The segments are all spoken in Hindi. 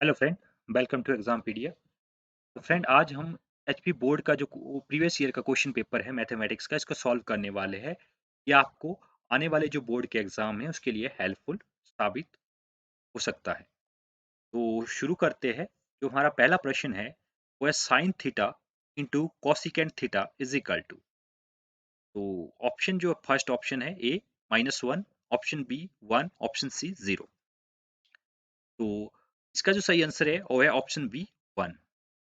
Hello friend, welcome to Exampedia. तो फ्रेंड, आज हम एचपी बोर्ड का जो प्रीवियस ईयर का क्वेश्चन पेपर है मैथमेटिक्स का, इसको सॉल्व करने वाले हैं। ये आपको आने वाले जो बोर्ड के एग्जाम है उसके लिए हेल्पफुल साबित हो सकता है। तो शुरू करते हैं। जो हमारा पहला प्रश्न है वो है sine theta into cosecant theta is equal to. तो ऑप्शन जो फर्स्ट ऑप्शन है A -1, option B 1, option C 0। तो इसका जो सही आंसर है वो है ऑप्शन बी 1।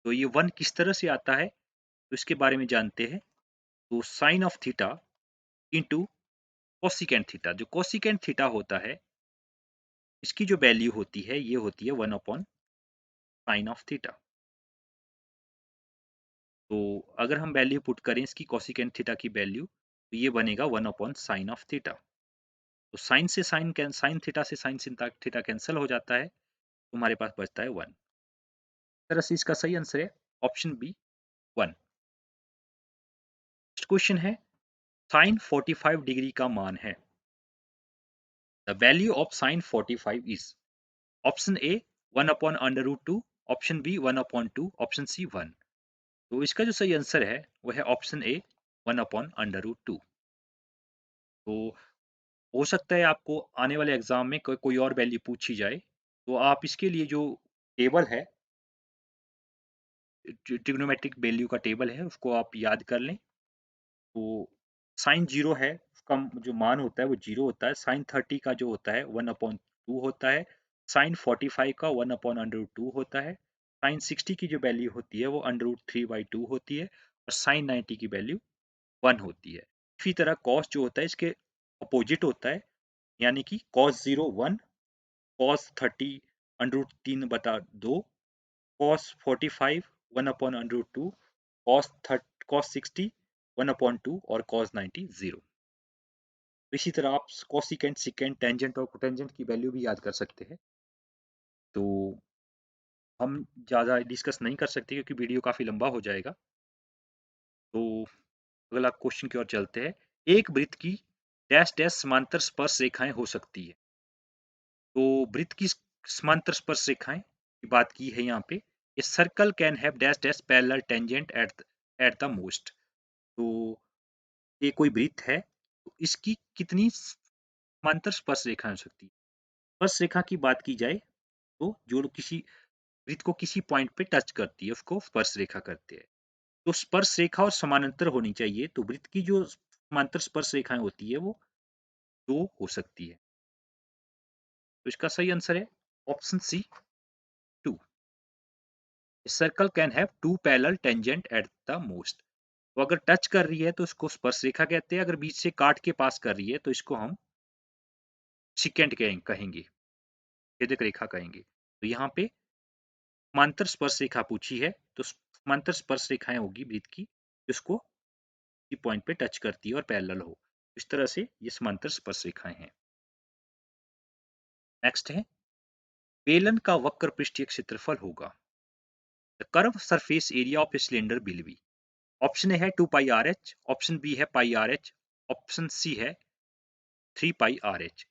तो ये 1 किस तरह से आता है तो इसके बारे में जानते हैं। तो sine of theta into cosecant theta, जो कोसिकेंट थीटा होता है इसकी जो वैल्यू होती है ये होती है 1 अपॉन साइन ऑफ थीटा। तो अगर हम वैल्यू पुट करें इसकी कोसिकेंट थीटा की वैल्यू, तो ये बनेगा 1 अपॉन साइन ऑफ थीटा। तो साइन से साइन थीटा से साइन थीटा कैंसिल हो जाता है, तो हमारे पास बचता है 1। इस तरह से इसका सही आंसर है ऑप्शन बी 1। नेक्स्ट क्वेश्चन है साइन 45 डिग्री का मान है। The value of sine 45 is option A 1 upon under root 2, option B 1 upon 2, option C 1। तो इसका जो सही आंसर है वो है option A 1 upon under root 2। तो हो सकता है आपको आने वाले एग्जाम में कोई और वैल्यू पूछी जाए, तो आप इसके लिए जो टेबल है, ट्रिग्नोमेट्रिक वैल्यू का टेबल है, उसको आप याद कर लें। तो साइन जीरो है, उसका जो मान होता है वो जीरो होता है। साइन 30 का जो होता है 1 अपॉन 2 होता है। साइन 45 का 1 अपॉन अंडर रूट 2 होता है। साइन 60 की जो वैल्यू होती है वो अंडर रूट 3/2 होती है। और साइन 90 की वैल्यू 1 होती है। इसी तरह कॉस जो होता है इसके अपोजिट होता है, यानी कि cos 0 1, cos 30 under root 3/2, cos 45 1 upon under root 2, cos 60 1 upon 2 और कॉस 90 0। इसी तरह आप कोसिकेंट, सिकेंट, टेंजेंट और कोटेंजेंट की वैल्यू भी याद कर सकते हैं। तो हम ज़्यादा डिस्कस नहीं कर सकते क्योंकि वीडियो काफ़ी लंबा हो जाएगा। तो अगला क्वेश्चन की ओर चलते हैं। एक वृत्त की डैश डैश समांतर स्पर्श रेखाएं हो सकती है। तो वृत्त की समांतर स्पर्श रेखाएं की बात की है यहाँ पे। A circle can have dash dash parallel tangent at the most. तो ये कोई वृत्त है, तो इसकी कितनी समांतर स्पर्श रेखाएं हो सकती है। स्पर्श रेखा की बात की जाए तो जो लोग किसी वृत्त को किसी पॉइंट पे टच करती है उसको स्पर्श रेखा कहते हैं। तो स्पर्श रेखा और समानांतर होनी चाहिए, तो वृत्त की जो समांतर स्पर्श रेखाएं होती है वो दो हो सकती है। तो इसका सही आंसर है option C 2। Circle can have two parallel tangent at the most. तो अगर टच कर रही है तो इसको स्पर्श रेखा कहते हैं, अगर बीच से काट के पास कर रही है तो इसको हम सिकेंट कहेंगे, छेदक रेखा कहेंगे। तो यहाँ पे समांतर स्पर्श रेखा पूछी है, तो समांतर स्पर्श रेखाएं होगी वृत्त की जिसको की पॉइंट पे टच करती है और पैरेलल हो। इस तरह से ये समांतर स्पर्श रेखाएं हैं। नेक्स्ट है बेलन का वक्र पृष्ठीय क्षेत्रफल होगा। The curve surface area of a cylinder will be. Option A है 2 pi r h, option B है पाई आर एच, ऑप्शन सी है 3 पाई आर एच।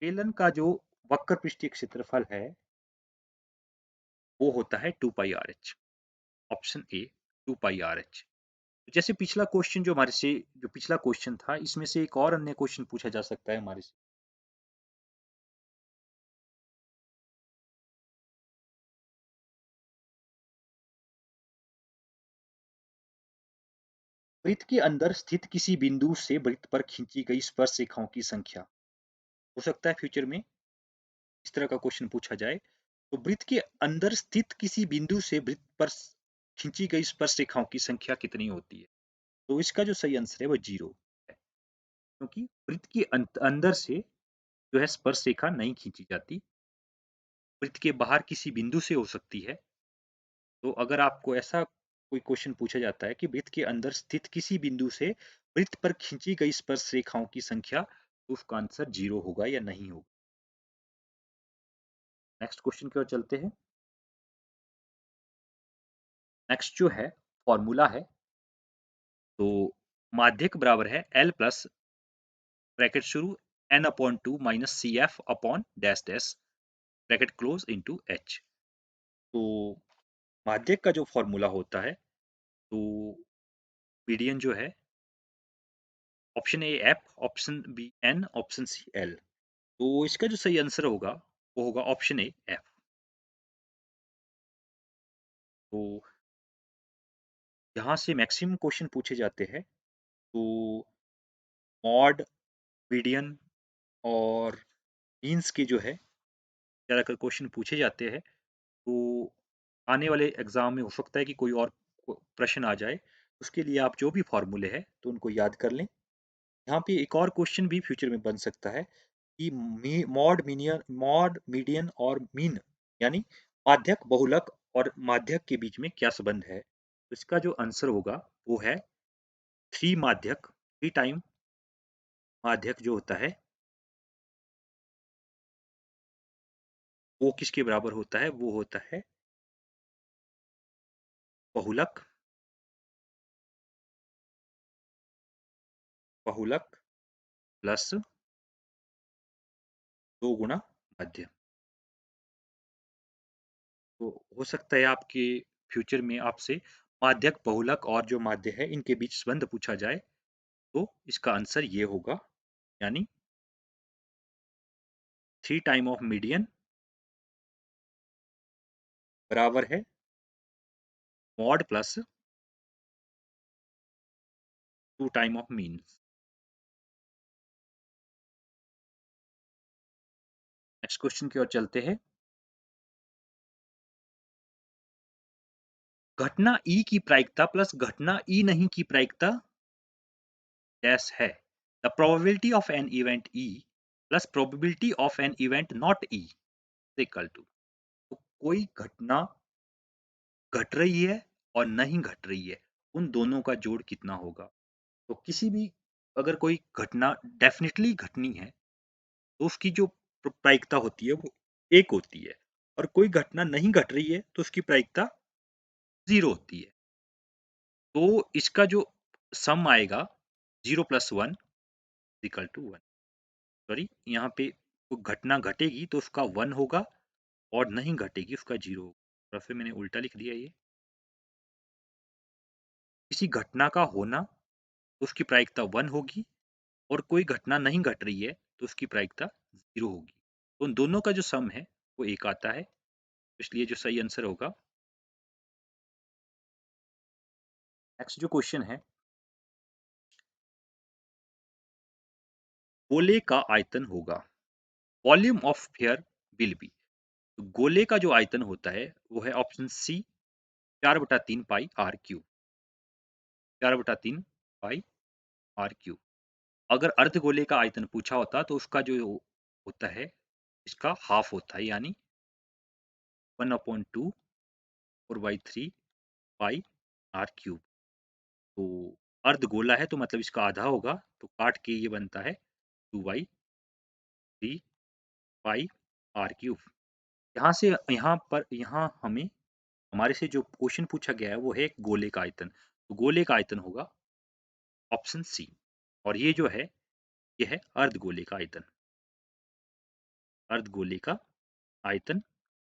बेलन का जो वक्र पृष्ठीय क्षेत्रफल है वो होता है 2 pi r h. Option A 2 pi r h. जैसे पिछला क्वेश्चन जो हमारे से जो पिछला क्वेश्चन था, इसमें से एक और अन्य क्वेश्चन पूछा जा सकता है हमारे से। वृत्त के अंदर स्थित किसी बिंदु से वृत्त पर खींची गई स्पर्श रेखाओं की संख्या। हो सकता है फ्यूचर में इस तरह का क्वेश्चन पूछा जाए। तो वृत्त के अंदर स्थित किसी बिंदु से वृत्त पर खींची गई स्पर्श रेखाओं की संख्या कितनी होती है। तो इसका जो सही आंसर है वो 0 है, क्योंकि वृत्त के अंदर से जो है स्पर्श रेखा नहीं खींची जाती, वृत्त के बाहर किसी बिंदु से हो सकती है। तो अगर आपको ऐसा कोई क्वेश्चन पूछा जाता है कि वृत्त के अंदर स्थित किसी बिंदु से वृत्त पर खींची गई स्पर्श रेखाओं की संख्या, तो उसका आंसर 0 होगा या नहीं होगा। नेक्स्ट क्वेश्चन की ओर चलते हैं। नेक्स्ट जो है फॉर्मूला है, तो माध्यक बराबर है L प्लस ब्रैकेट शुरू n/2 - CF upon dash dash bracket close into H। तो माध्यक का जो फॉर्मूला होता है, तो मीडियन जो है, option A F, option B N, option C L. तो इसका जो सही आंसर होगा वो होगा ऑप्शन ए एफ। तो यहाँ से मैक्सिमम क्वेश्चन पूछे जाते हैं। तो मॉड, मीडियन और मीन्स के जो है ज़्यादातर क्वेश्चन पूछे जाते हैं। तो आने वाले एग्जाम में हो सकता है कि कोई और प्रश्न आ जाए, उसके लिए आप जो भी फॉर्मूले हैं तो उनको याद कर लें। यहाँ पे एक और क्वेश्चन भी फ्यूचर में बन सकता है कि मॉड, मीडियन और मीन यानी माध्यक, बहुलक और माध्यक के बीच में क्या संबंध है। तो इसका जो आंसर होगा वो है थ्री माध्यक, थ्री टाइम माध्यक जो होता है वो किसके बराबर होता है, वो होता है बहुलक, बहुलक प्लस 2 गुना माध्य। तो हो सकता है आपके फ्यूचर में आपसे माध्यक, बहुलक और जो माध्य है इनके बीच संबंध पूछा जाए, तो इसका आंसर ये होगा, यानी थ्री टाइम ऑफ मीडियन बराबर है mod plus 2 time of mean. Next question की ओर चलते हैं। घटना ई की प्रायिकता प्लस घटना ई नहीं की प्रायिकता डैश है। The probability of an event E plus probability of an event not E equal to. तो कोई घटना घट रही है और नहीं घट रही है, उन दोनों का जोड़ कितना होगा। तो किसी भी अगर कोई घटना डेफिनेटली घटनी है तो उसकी जो प्रायिकता होती है वो एक होती है, और कोई घटना नहीं घट रही है तो उसकी प्रायिकता 0 होती है। तो इसका जो सम आएगा 0 + 1 इक्वल टू 1। सॉरी, यहाँ पे वो घटना घटेगी तो उसका 1 होगा और नहीं घटेगी उसका 0 होगा। और फिर मैंने उल्टा लिख दिया। ये किसी घटना का होना तो उसकी प्रायिकता 1 होगी, और कोई घटना नहीं घट रही है तो उसकी प्रायिकता 0 होगी। तो उन दोनों का जो सम है वो एक आता है, इसलिए जो सही आंसर होगा। नेक्स्ट जो क्वेश्चन है, गोले का आयतन होगा, volume of sphere will be. तो गोले का जो आयतन होता है वो है ऑप्शन सी 4/3 पाई r क्यूब, 4/3 पाई r क्यूब। अगर अर्धगोले का आयतन पूछा होता तो उसका जो होता है इसका हाफ होता है, यानी 1/2 4/3 पाई r क्यूब। तो अर्धगोला है तो मतलब इसका आधा होगा, तो काट के ये बनता है 2/3 पाई r क्यूब। यहाँ से यहाँ पर यहाँ हमें हमारे से जो क्वेश्चन पूछा गया है वो है एक गोले का आयतन, तो गोले का आयतन होगा ऑप्शन सी। और ये जो है ये है अर्धगोले का आयतन। अर्धगोले का आयतन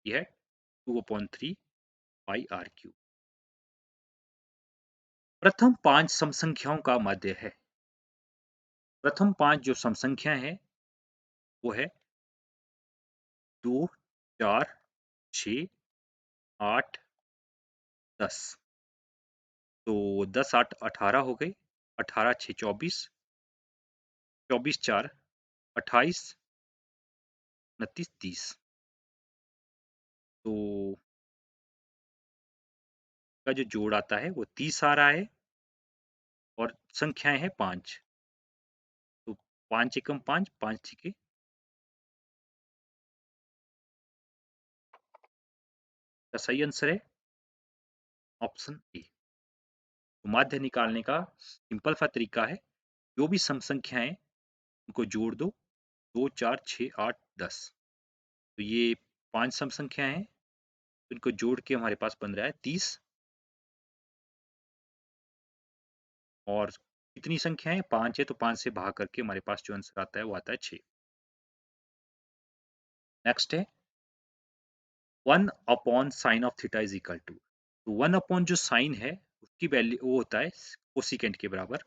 ये है 2/3 पाई r क्यूब। प्रथम 5 सम संख्याओं का माध्य है। प्रथम 5 जो सम संख्या है वो है 2, 4, 6, 8, 10। तो 10, 8, 18 हो गए, 18, 6, 24, 24, 4, 28, 29, 30। तो का जो जोड़ आता है वो 30 आ रहा है, और संख्याएं हैं 5। तो 5 एकम 5, 5 छीके। का सही आंसर है ऑप्शन ए। तो माध्य निकालने का सिंपल सा तरीका है, जो भी सम संख्याएं उनको जोड़ दो, 2, 4, 6, 8, 10। तो ये 5 सम संख्या हैं, इनको जोड़ के हमारे पास बन रहा है 30। और कितनी संख्याएं 5 है, तो 5 से भाग करके हमारे पास जो आंसर आता है वो आता है 6। नेक्स्ट है 1 upon sine of theta is equal to, तो 1 अपॉन जो साइन है उसकी वैल्यू वो होता है कोसिकेंट के बराबर।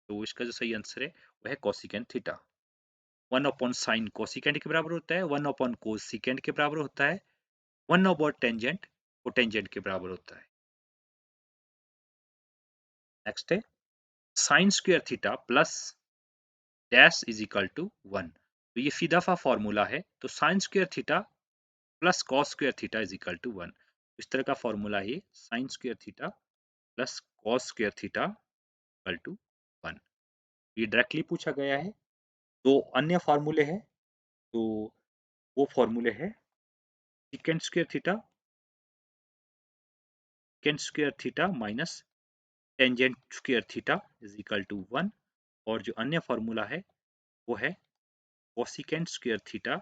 तो इसका जो सही आंसर है वो है cosecant theta. 1 upon sign cosecant के बराबर होता है, 1 अपॉन कोसिकेंट के बराबर होता है, 1 अपॉन टेंजेंट वो टेंजेंट के बराबर होता है। नेक्स्ट है sine square theta plus dash is equal to 1। तो ये सीधा सा फॉर्मूला है, तो sine square theta plus cos square theta is equal to 1। इस तरह का फॉर्मूला है sine square theta plus cos square theta equal to 1। ये डायरेक्टली पूछा गया है। दो अन्य फॉर्मूले हैं, तो वो फॉर्मूले है secant square theta, secant square theta minus tangent square theta is equal to 1। और जो अन्य फॉर्मूला है वो है cosecant square theta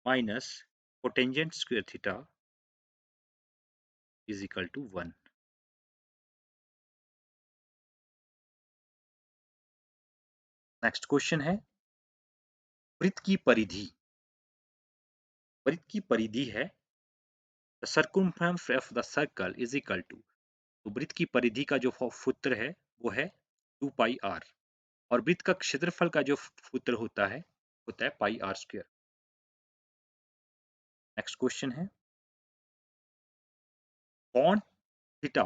minus cotangent square theta is equal to 1। Next question है वृत्त की परिधि। वृत्त की परिधि है the circumference of the circle is equal to, तो वृत्त की परिधि का जो सूत्र है वो है 2 पाई आर, और वृत्त का क्षेत्रफल का जो सूत्र होता है पाई आर स्क्वायर। नेक्स्ट क्वेश्चन है कौन थीटा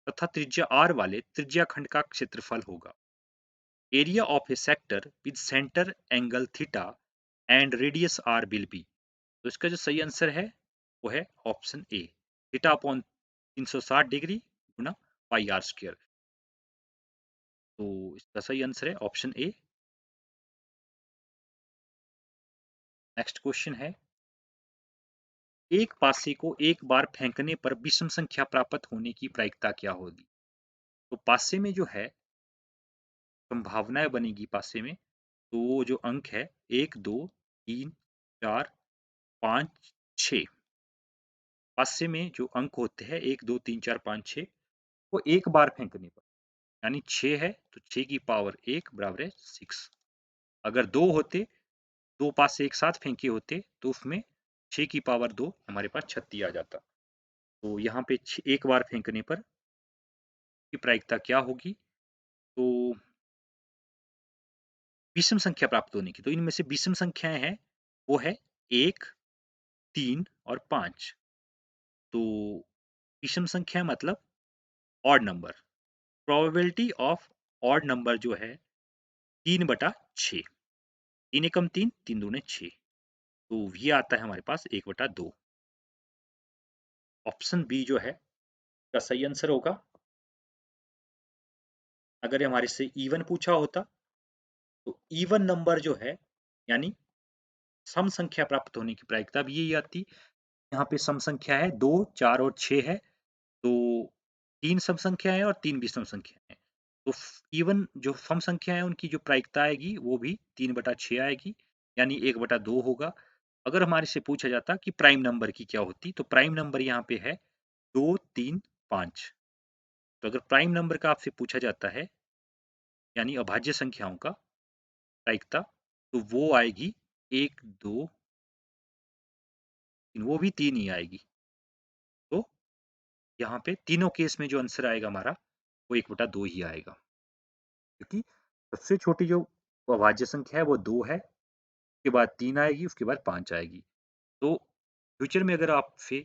तथा त्रिज्या आर वाले त्रिज्याखंड का क्षेत्रफल होगा। Area of a sector with centre angle theta and radius R will be. तो इसका जो सही आंसर है वो है option A, theta upon 360 degree गुना पाई आर स्क्वायर। तो इसका सही आंसर है ऑप्शन ए। नेक्स्ट क्वेश्चन है एक पासे को एक बार फेंकने पर विषम संख्या प्राप्त होने की प्रायिकता क्या होगी। तो पासे में जो है संभावनाएं बनेगी पासे में, तो वो जो अंक है 1 2 3 4 5 6, पासे में जो अंक होते हैं 1 2 3 4 5 6, वो एक बार फेंकने पर यानी 6 है तो 6 की पावर 1 बराबर है 6। अगर दो होते, दो पासे एक साथ फेंके होते तो उसमें 6 की पावर 2 हमारे पास 36 आ जाता। तो यहाँ पे एक बार फेंकने पर की प्रायिकता क्या होगी, तो विषम संख्या प्राप्त होने की, तो इनमें से विषम संख्याएं हैं वो है 1 3 और 5। तो विषम संख्या मतलब odd number, probability of odd number जो है 3/6, 3 एकम 3 3 दूने 6, तो ये आता है हमारे पास 1/2। ऑप्शन बी जो है का सही आंसर होगा। अगर हमारे से इवन पूछा होता तो इवन नंबर जो है यानी सम संख्या प्राप्त होने की प्रायिकता भी यही आती। यहाँ पे सम संख्या है 2 4 और 6 है, तो 3 सम संख्या है और 3 विषम संख्या है। तो इवन जो सम संख्या है उनकी जो प्रायिकता आएगी वो भी 3/6 आएगी, यानी 1/2 होगा। अगर हमारे से पूछा जाता कि प्राइम नंबर की क्या होती, तो प्राइम नंबर यहाँ पे है 2 3 5। तो अगर प्राइम नंबर का आपसे पूछा जाता है यानी अभाज्य संख्याओं का प्रायिकता, तो वो आएगी 1 2, वो भी 3 ही आएगी। तो यहाँ पे तीनों केस में जो आंसर आएगा हमारा वो 1/2 ही आएगा, क्योंकि सबसे छोटी जो अभाज्य संख्या है वो 2 है, उसके बाद 3 आएगी, उसके बाद 5 आएगी। तो फ्यूचर में अगर आपसे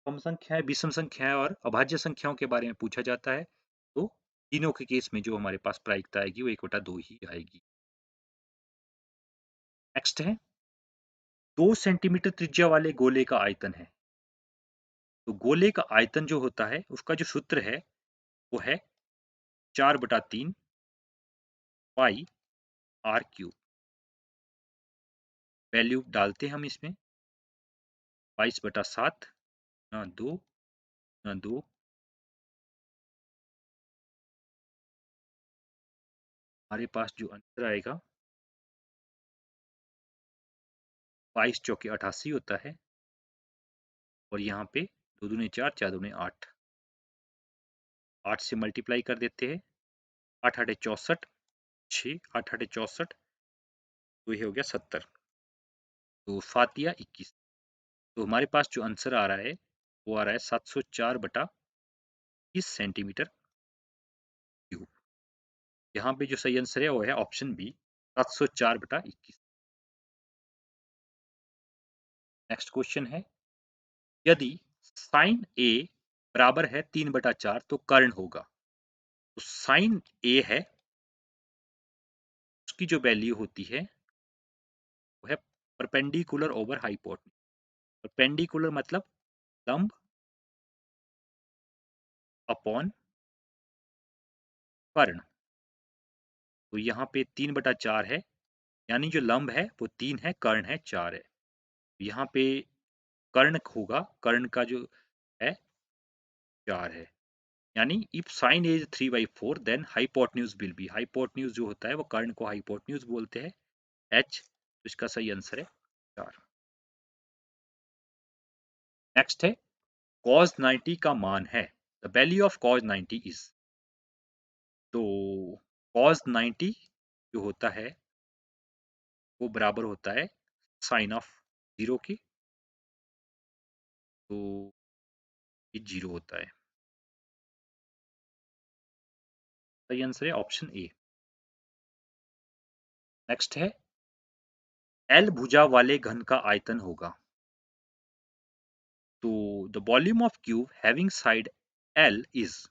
सम संख्याएं, विषम संख्याएं और अभाज्य संख्याओं के बारे में पूछा जाता है, तो तीनों के केस में जो हमारे पास प्रायिकता आएगी वो 1/2 ही आएगी। नेक्स्ट है 2 सेंटीमीटर त्रिज्या वाले गोले का आयतन है। तो गोले का आयतन जो होता है उसका जो सूत्र है वो है 4/3 पाई आर क्यूब। वैल्यू डालते हैं हम इसमें 22/7 ना 2 ना 2, हमारे पास जो आंसर आएगा 22 चौके 88 होता है, और यहाँ पे 2 दूने 4 4 दूने 8, 8 से मल्टीप्लाई कर देते हैं, 8 8 64, 6 8 8 64, तो ये हो गया 70, तो 7 या 21। तो हमारे पास जो आंसर आ रहा है वो आ रहा है 704/20 सेंटीमीटर क्यूब। यहाँ पे जो सही आंसर है वो है ऑप्शन बी, 704/21। नेक्स्ट क्वेश्चन है, यदि साइन ए बराबर है 3/4 तो कर्ण होगा। तो साइन ए है, उसकी जो वैल्यू होती है वो है परपेंडिकुलर ओवर हाइपोटेन्यूज। परपेंडिकुलर मतलब लंब अपॉन कर्ण। तो यहाँ पे 3/4 है, यानी जो लंब है वो 3 है, कर्ण है 4 है। यहाँ पे कर्ण होगा, कर्ण का जो है 4 है, यानी if sine is 3/4 then hypotenuse will be, hypotenuse जो होता है वो कर्ण को हाइपोटेन्यूज बोलते हैं, h। तो इसका सही आंसर है 4। नेक्स्ट है, cos 90 का मान है, the value of cos 90 is. तो cos 90 जो होता है वो बराबर होता है साइन ऑफ 0 के। तो ये 0 होता है। सही आंसर है ऑप्शन ए। नेक्स्ट है, एल भुजा वाले घन का आयतन होगा। तो the volume of cube having side L is,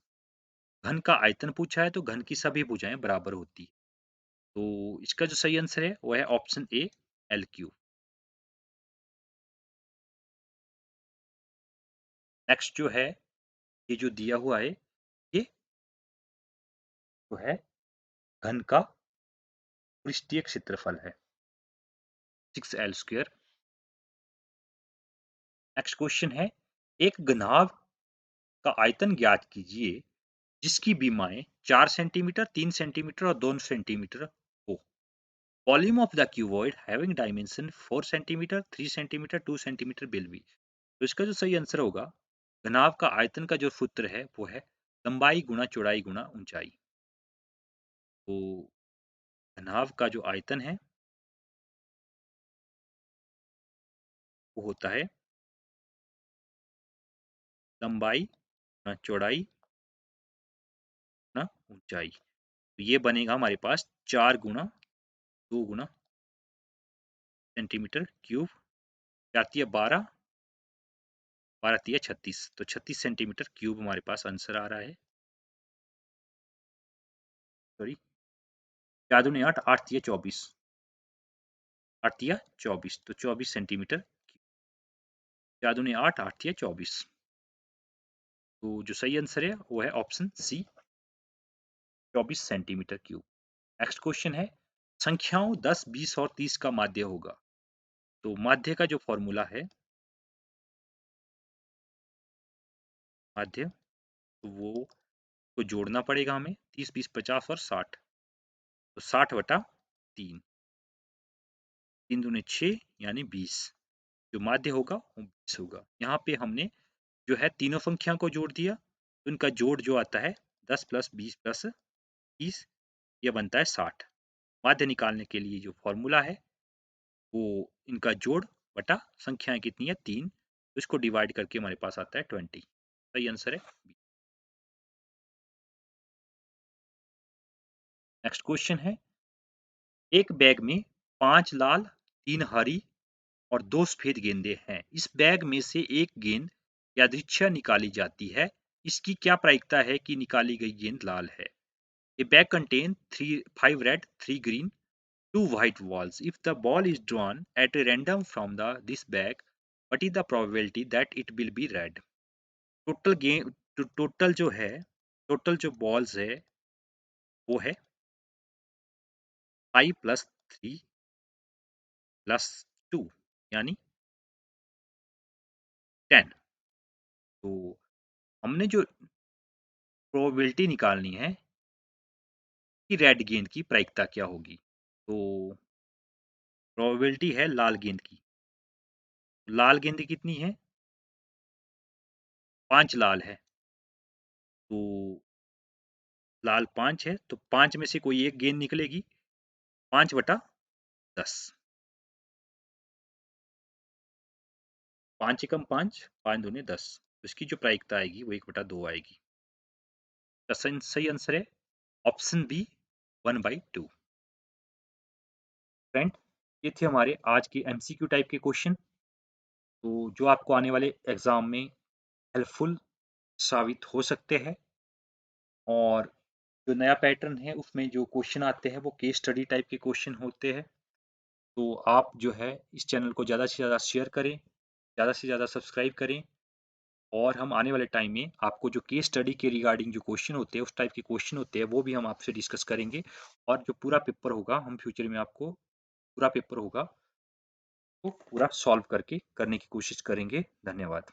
घन का आयतन पूछा है तो घन की सभी भुजाएं बराबर होती। तो इसका जो सही आंसर है वो है ऑप्शन ए, एल क्यूब। नेक्स्ट जो है, ये जो दिया हुआ है ये जो है घन का पृष्ठीय क्षेत्रफल है 6l²। नेक्स्ट क्वेश्चन है, एक घनाभ का आयतन ज्ञात कीजिए जिसकी बीमाएं 4 सेंटीमीटर, 3 सेंटीमीटर और 2 सेंटीमीटर हो। Volume of the cuboid having dimension 4 centimetre, 3 centimetre, 2 centimetre will be. तो इसका जो सही आंसर होगा, घनाभ का आयतन का जो सूत्र है वो है लंबाई गुणा चौड़ाई गुणा ऊंचाई। तो घनाभ का जो आयतन है वो होता है लंबाई गुणा चौड़ाई गुणा ऊंचाई। तो ये बनेगा हमारे पास 4 गुणा 2 गुणा सेंटीमीटर क्यूब, आती है 12, 12 आती है 36, तो 36 सेंटीमीटर क्यूब हमारे पास आंसर आ रहा है। सॉरी, 4 दूनी 8, 8 तिया 24, 8 तिया 24, तो 24 सेंटीमीटर, 4 दूनी 8, 8 तिया 24। तो जो सही आंसर है वो है option C, 24 centimetre cube. Next question है, संख्याओं 10, 20 और 30 का माध्य होगा। तो माध्य का जो फॉर्मूला है, माध्य, तो वो को जोड़ना पड़ेगा हमें, 30, 20, 50 और 60। तो 60/3, 3 दूनी 6 यानी 20, जो माध्य होगा वो 20 होगा। यहाँ पे हमने जो है तीनों संख्या को जोड़ दिया, तो इनका जोड़ जो आता है 10 + 20 + 30, यह बनता है 60। माध्य निकालने के लिए जो फॉर्मूला है वो इनका जोड़ बटा संख्याएं कितनी है 3, तो इसको डिवाइड करके हमारे पास आता है 20। सही आंसर है बी। नेक्स्ट क्वेश्चन है, एक बैग में 5 लाल, 3 हरी और 2 सफेद गेंदें हैं। इस बैग में से एक गेंद यादृच्छिक निकाली जाती है, इसकी क्या प्रायिकता है कि निकाली गई गेंद लाल है। A bag contains 5 red, 3 green, 2 white balls. If the ball is drawn at a random from this bag, what is the probability that it will be red? Total game, total जो है, टोटल जो बॉल्स है वो है 5 + 3 + 2 यानी 10। तो हमने जो प्रोबेबिलिटी निकालनी है कि रेड गेंद की प्रायिकता क्या होगी। तो प्रोबेबिलिटी है लाल गेंद की, लाल गेंद कितनी है, 5 लाल है, तो लाल 5 है, तो 5 में से कोई एक गेंद निकलेगी, 5/10, 5 एकम 5, 5 दूनी 10। इसकी जो प्रायिकता आएगी वो 1/2 आएगी। तो सही आंसर है ऑप्शन बी 1/2। फ्रेंड, ये थे हमारे आज के एमसीक्यू टाइप के क्वेश्चन, तो जो आपको आने वाले एग्जाम में हेल्पफुल साबित हो सकते हैं। और जो नया पैटर्न है उसमें जो क्वेश्चन आते हैं वो केस स्टडी टाइप के क्वेश्चन होते हैं। तो आप जो है इस चैनल को ज़्यादा से ज़्यादा शेयर करें, ज़्यादा से ज़्यादा सब्सक्राइब करें, और हम आने वाले टाइम में आपको जो केस स्टडी के रिगार्डिंग जो क्वेश्चन होते हैं, उस टाइप के क्वेश्चन होते हैं, वो भी हम आपसे डिस्कस करेंगे। और जो पूरा पेपर होगा हम फ्यूचर में आपको पूरा पेपर होगा वो पूरा सॉल्व करके करने की कोशिश करेंगे। धन्यवाद।